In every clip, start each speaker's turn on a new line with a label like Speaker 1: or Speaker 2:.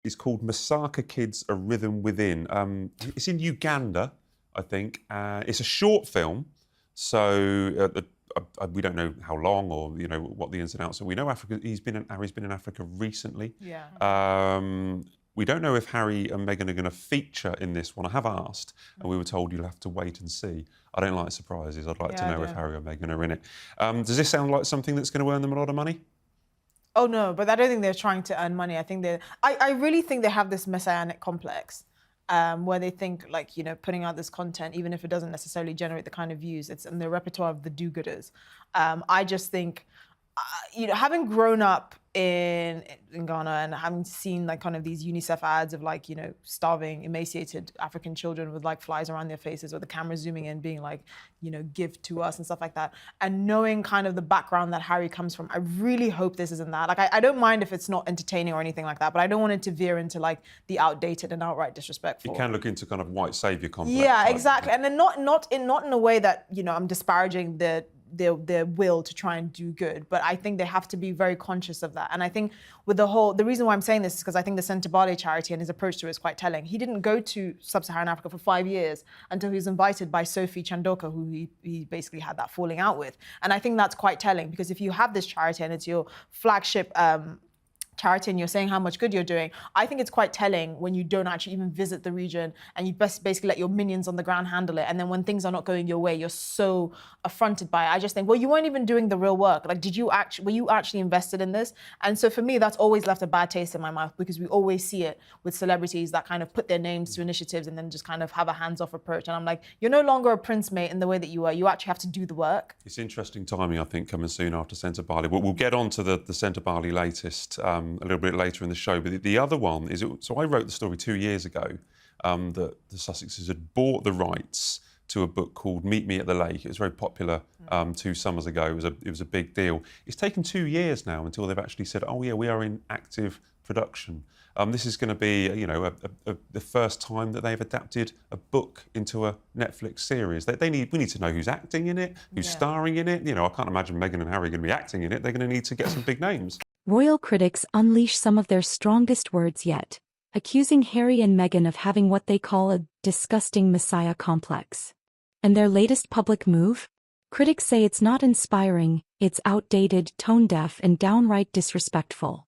Speaker 1: It's called Masaka Kids: A Rhythm Within. It's in Uganda, I think. It's a short film, so we don't know how long or what the ins and outs are. We know Africa. Harry's been in Africa recently.
Speaker 2: Yeah.
Speaker 1: We don't know if Harry and Meghan are going to feature in this one. I have asked, and we were told you'll have to wait and see. I don't like surprises. I'd like to know if Harry or Meghan are in it. Does this sound like something that's going to earn them a lot of money?
Speaker 2: Oh no, but I don't think they're trying to earn money. I think I really think they have this messianic complex, where they think like, putting out this content, even if it doesn't necessarily generate the kind of views, it's in the repertoire of the do-gooders. I just think, having grown up in Ghana and having seen like kind of these UNICEF ads of like, starving, emaciated African children with like flies around their faces, or the camera zooming in being like, give to us and stuff like that. And knowing kind of the background that Harry comes from, I really hope this isn't that. Like, I don't mind if it's not entertaining or anything like that, but I don't want it to veer into like the outdated and outright disrespectful.
Speaker 1: You can look into kind of white saviour complex.
Speaker 2: Yeah, exactly. And then not in a way that, I'm disparaging their will to try and do good, but I think they have to be very conscious of that. And I think with the reason why I'm saying this is because I think the Sentebale charity and his approach to it is quite telling. He didn't go to sub-Saharan Africa for 5 years until he was invited by Sophie Chandoka, who he basically had that falling out with. And I think that's quite telling, because if you have this charity and it's your flagship charity and you're saying how much good you're doing, I think it's quite telling when you don't actually even visit the region and you basically let your minions on the ground handle it. And then when things are not going your way, you're so affronted by it. I just think, well, you weren't even doing the real work. Like, were you actually invested in this? And so for me, that's always left a bad taste in my mouth, because we always see it with celebrities that kind of put their names to initiatives and then just kind of have a hands-off approach. And I'm like, you're no longer a prince, mate, in the way that you were. You actually have to do the work.
Speaker 1: It's interesting timing, I think, coming soon after Sentebale. We'll get on to the Sentebale latest a little bit later in the show, but the other one is, so I wrote the story 2 years ago that the Sussexes had bought the rights to a book called Meet Me at the Lake. It was very popular 2 summers ago. It was a big deal. It's taken 2 years now until they've actually said, oh yeah, we are in active production. This is going to be, the first time that they've adapted a book into a Netflix series. We need to know who's acting in it, who's starring in it. I can't imagine Meghan and Harry are going to be acting in it. They're going to need to get some big names.
Speaker 3: Royal critics unleash some of their strongest words yet, accusing Harry and Meghan of having what they call a disgusting messiah complex. And their latest public move? Critics say it's not inspiring, it's outdated, tone-deaf, and downright disrespectful.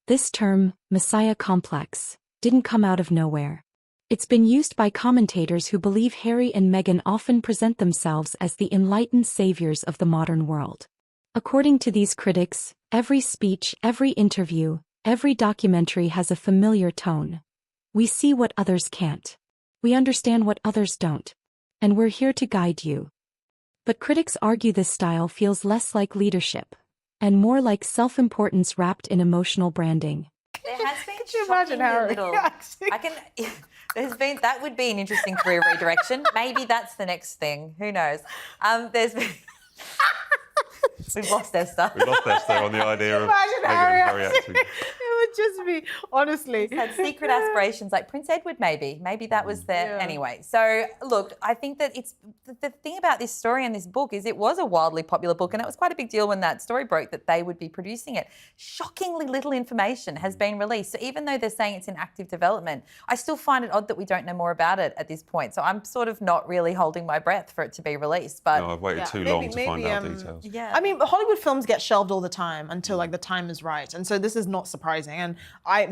Speaker 3: This term, messiah complex, didn't come out of nowhere. It's been used by commentators who believe Harry and Meghan often present themselves as the enlightened saviors of the modern world. According to these critics, every speech, every interview, every documentary has a familiar tone. We see what others can't. We understand what others don't. And we're here to guide you. But critics argue this style feels less like leadership and more like self-importance wrapped in emotional branding.
Speaker 4: There has been
Speaker 2: Could you imagine, Harry?
Speaker 4: That would be an interesting career redirection. Maybe that's the next thing. Who knows? There's been... We've lost Esther.
Speaker 1: We lost Esther on the idea of Meghan and Harry acting.
Speaker 2: It would just be, honestly.
Speaker 4: He's had secret aspirations like Prince Edward, maybe. Maybe that was there. Yeah. Anyway, so look, I think that it's the thing about this story and this book is it was a wildly popular book, and it was quite a big deal when that story broke that they would be producing it. Shockingly little information has been released. So even though they're saying it's in active development, I still find it odd that we don't know more about it at this point. So I'm sort of not really holding my breath for it to be released. But
Speaker 1: no, I've waited too long to find out details.
Speaker 2: Yeah. I mean, Hollywood films get shelved all the time until like the time is right, and so this is not surprising. And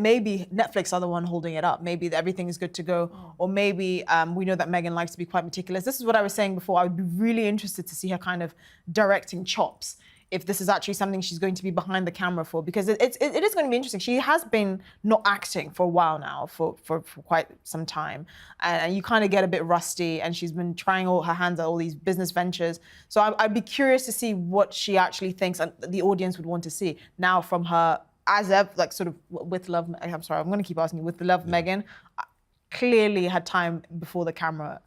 Speaker 2: maybe Netflix are the one holding it up. Maybe everything is good to go, or maybe we know that Meghan likes to be quite meticulous. This is what I was saying before. I would be really interested to see her kind of directing chops, if this is actually something she's going to be behind the camera for, because it is going to be interesting. She has been not acting for a while now, for quite some time, and you kind of get a bit rusty, and she's been trying all her hands at all these business ventures. So I'd be curious to see what she actually thinks and the audience would want to see now from her, as ever, like sort of with love. I'm sorry, I'm going to keep asking you, with the love, Meghan clearly had time before the camera.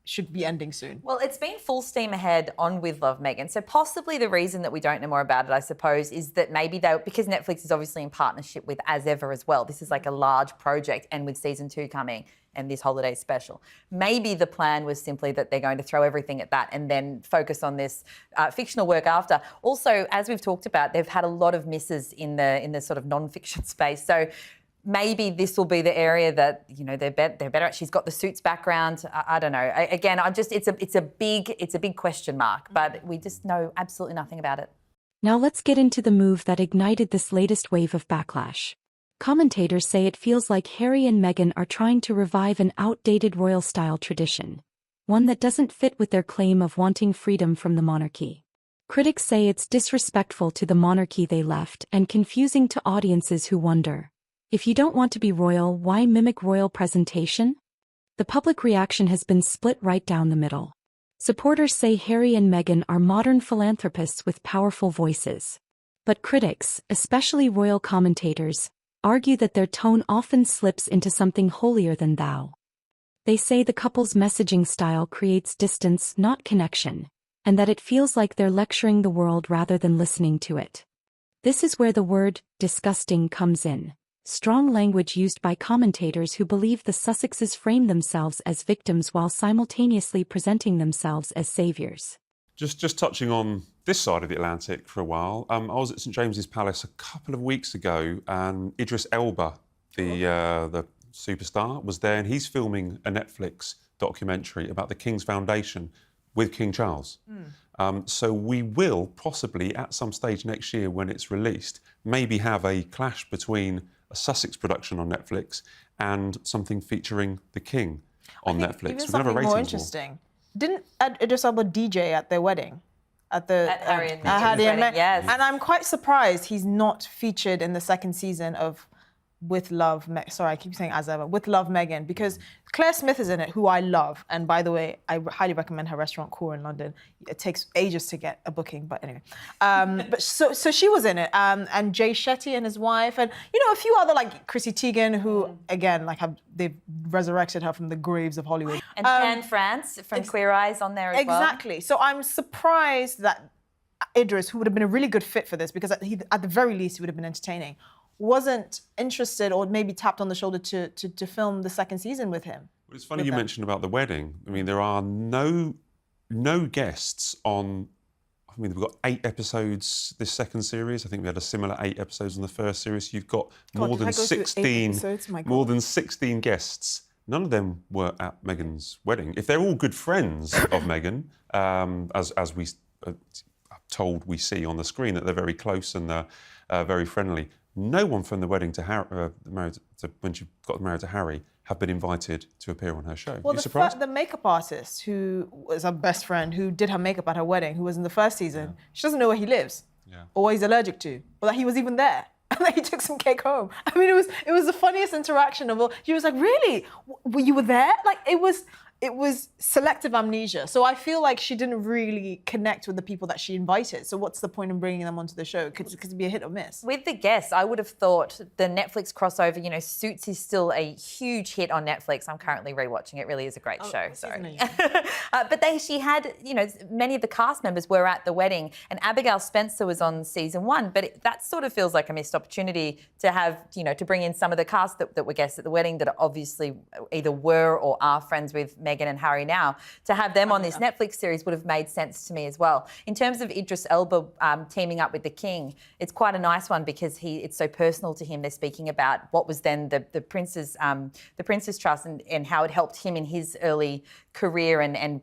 Speaker 2: should be ending soon.
Speaker 4: Well, it's been full steam ahead on With Love, Meghan. So possibly the reason that we don't know more about it, I suppose, is that maybe because Netflix is obviously in partnership with As Ever as well. This is like a large project, and with season 2 coming and this holiday special, maybe the plan was simply that they're going to throw everything at that and then focus on this fictional work after. Also, as we've talked about, they've had a lot of misses in the sort of non-fiction space. So maybe this will be the area that, you know, they're better at. She's got the Suits background. I don't know. Again, it's a big question mark, but we just know absolutely nothing about it.
Speaker 3: Now let's get into the move that ignited this latest wave of backlash. Commentators say it feels like Harry and Meghan are trying to revive an outdated royal-style tradition, one that doesn't fit with their claim of wanting freedom from the monarchy. Critics say it's disrespectful to the monarchy they left and confusing to audiences who wonder, if you don't want to be royal, why mimic royal presentation? The public reaction has been split right down the middle. Supporters say Harry and Meghan are modern philanthropists with powerful voices. But critics, especially royal commentators, argue that their tone often slips into something holier than thou. They say the couple's messaging style creates distance, not connection, and that it feels like they're lecturing the world rather than listening to it. This is where the word disgusting comes in. Strong language used by commentators who believe the Sussexes frame themselves as victims while simultaneously presenting themselves as saviors.
Speaker 1: Just touching on this side of the Atlantic for a while, I was at St James's Palace a couple of weeks ago, and Idris Elba, the superstar, was there, and he's filming a Netflix documentary about the King's Foundation with King Charles. So we will possibly, at some stage next year when it's released, maybe have a clash between a Sussex production on Netflix and something featuring the King on Netflix.
Speaker 2: Even something more interesting. Didn't Idris Elba DJ at their wedding? At
Speaker 4: Harry and Meghan's wedding, yes.
Speaker 2: And I'm quite surprised he's not featured in the second season of With Love, sorry, I keep saying As Ever, With Love, Meghan, because Claire Smith is in it, who I love. And by the way, I highly recommend her restaurant, Core in London. It takes ages to get a booking, but anyway. But so she was in it, and Jay Shetty and his wife, and, you know, a few other, like Chrissy Teigen, who, again, like they've resurrected her from the graves of Hollywood.
Speaker 4: And Anne France from Queer Eyes on there as well.
Speaker 2: Exactly. So I'm surprised that Idris, who would have been a really good fit for this, because at the very least he would have been entertaining, wasn't interested or maybe tapped on the shoulder to film the second season with him.
Speaker 1: Well, it's funny you mentioned about the wedding. I mean, there are no guests on. I mean, we've got 8 episodes this second series. I think we had a similar 8 episodes in the first series. You've got more than 16 guests. None of them were at Meghan's wedding. If they're all good friends of Meghan, as we are told we see on the screen that they're very close and they're very friendly. No one from the wedding to when she got married to Harry have been invited to appear on her show.
Speaker 2: Well,
Speaker 1: you surprised?
Speaker 2: The makeup artist who was her best friend, who did her makeup at her wedding, who was in the first season, she doesn't know where he lives, or what he's allergic to, or that he was even there. And then he took some cake home. I mean, it was the funniest interaction of all. She was like, "Really? You were there?" Like it was selective amnesia. So I feel like she didn't really connect with the people that she invited. So what's the point in bringing them onto the show? Could it be a hit or miss?
Speaker 4: With the guests, I would have thought the Netflix crossover, you know, Suits is still a huge hit on Netflix. I'm currently rewatching it. Really is a great show. Sorry. But she had, you know, many of the cast members were at the wedding, and Abigail Spencer was on season 1. But that sort of feels like a missed opportunity to have, you know, to bring in some of the cast that were guests at the wedding that obviously either were or are friends with Meghan and Harry now. To have them on this Netflix series would have made sense to me as well. In terms of Idris Elba teaming up with the King, it's quite a nice one because it's so personal to him. They're speaking about what was then the Prince's Trust and how it helped him in his early career and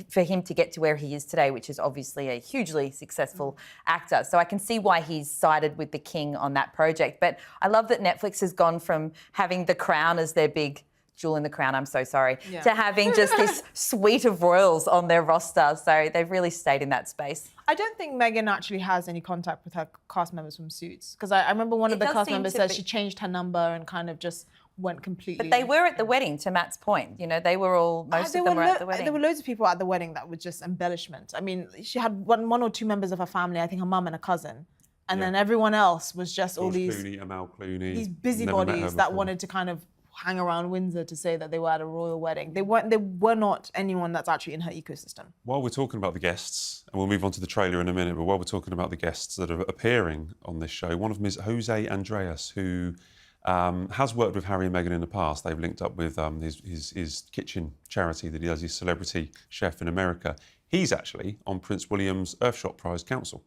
Speaker 4: for him to get to where he is today, which is obviously a hugely successful actor. So I can see why he's sided with the King on that project. But I love that Netflix has gone from having The Crown as their big jewel in the crown, I'm so sorry, to having just this suite of royals on their roster. So they've really stayed in that space.
Speaker 2: I don't think Meghan actually has any contact with her cast members from Suits, because I remember one of the cast members said she changed her number and kind of just went completely.
Speaker 4: But they were at the wedding, to Matt's point. You know, they were all, most of them were at the wedding.
Speaker 2: There were loads of people at the wedding that were just embellishment. I mean, she had one or two members of her family, I think her mum and a cousin. And then everyone else was just all these
Speaker 1: Clooney, Amal Clooney,
Speaker 2: these busybodies that wanted to kind of hang around Windsor to say that they were at a royal wedding. They were not anyone that's actually in her ecosystem.
Speaker 1: While we're talking about the guests, and we'll move on to the trailer in a minute, but while we're talking about the guests that are appearing on this show, one of them is Jose Andreas, who has worked with Harry and Meghan in the past. They've linked up with his kitchen charity that he does, his celebrity chef in America. He's actually on Prince William's Earthshot Prize Council.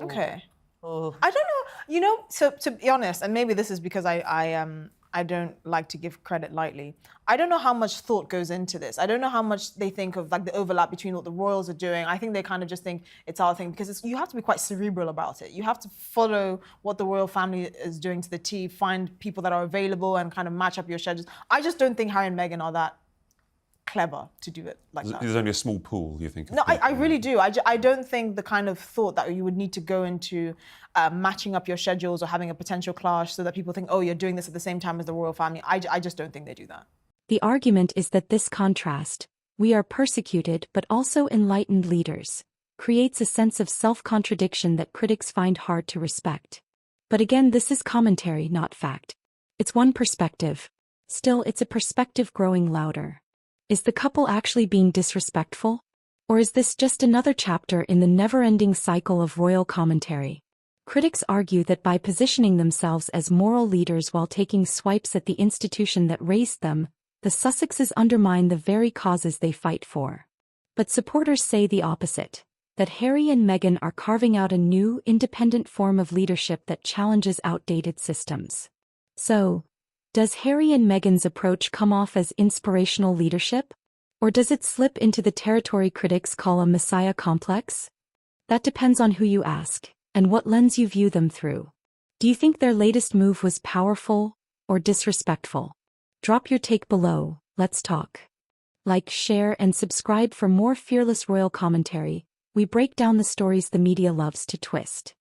Speaker 2: Okay.
Speaker 4: Oh.
Speaker 2: I don't know, so to be honest, and maybe this is because I don't like to give credit lightly. I don't know how much thought goes into this. I don't know how much they think of like the overlap between what the royals are doing. I think they kind of just think it's our thing because you have to be quite cerebral about it. You have to follow what the royal family is doing to the T, find people that are available and kind of match up your schedules. I just don't think Harry and Meghan are that clever to do it like that.
Speaker 1: There's only a small pool, you think?
Speaker 2: No, I really do. I don't think the kind of thought that you would need to go into matching up your schedules or having a potential clash so that people think, oh, you're doing this at the same time as the royal family. I just don't think they do that.
Speaker 3: The argument is that this contrast, we are persecuted but also enlightened leaders, creates a sense of self-contradiction that critics find hard to respect. But again, this is commentary, not fact. It's one perspective. Still, it's a perspective growing louder. Is the couple actually being disrespectful? Or is this just another chapter in the never-ending cycle of royal commentary? Critics argue that by positioning themselves as moral leaders while taking swipes at the institution that raised them, the Sussexes undermine the very causes they fight for. But supporters say the opposite, that Harry and Meghan are carving out a new, independent form of leadership that challenges outdated systems. So, does Harry and Meghan's approach come off as inspirational leadership? Or does it slip into the territory critics call a messiah complex? That depends on who you ask, and what lens you view them through. Do you think their latest move was powerful or disrespectful? Drop your take below, let's talk. Like, share, and subscribe for more fearless royal commentary. We break down the stories the media loves to twist.